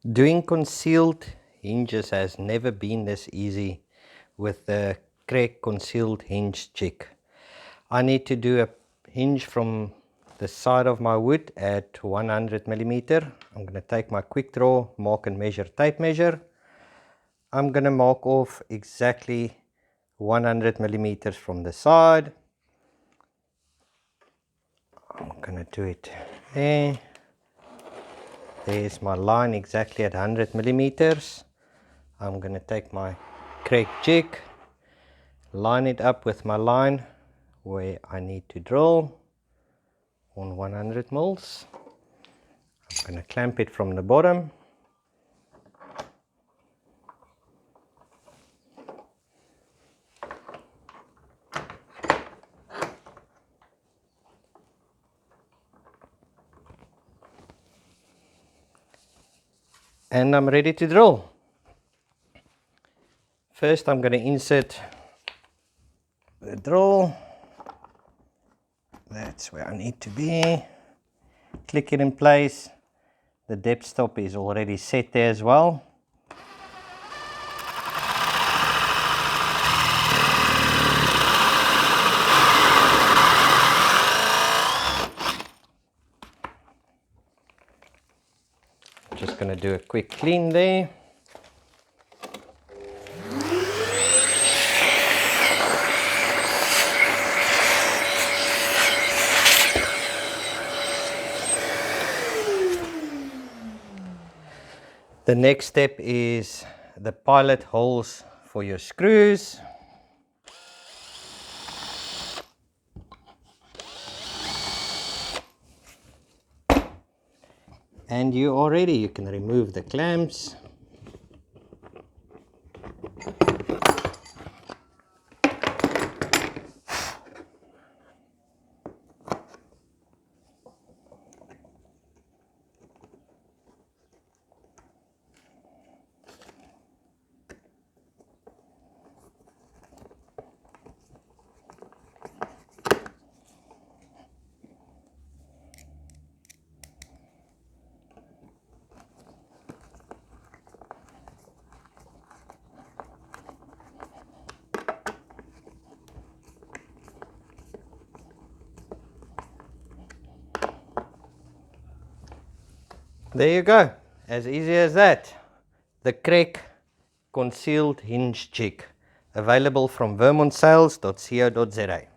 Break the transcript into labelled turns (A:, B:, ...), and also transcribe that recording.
A: Doing concealed hinges has never been this easy with the KREG concealed hinge jig. I need to do a hinge from the side of my wood at 100 millimeter. I'm going to take my quick draw, mark and measure, tape measure. I'm going to mark off exactly 100 millimeters from the side. I'm going to do it there. There's my line exactly at 100 millimeters. I'm going to take my KREG jig, line it up with my line where I need to drill on 100 mils. I'm going to clamp it from the bottom. And I'm ready to drill. First I'm going to insert the drill. That's where I need to be. Click it in place. The depth stop is already set there as well. Just going to do a quick clean there. The next step is the pilot holes for your screws. And you are ready. You can remove the clamps. There you go, as easy as that. The KREG concealed hinge jig, available from vermontsales.co.za.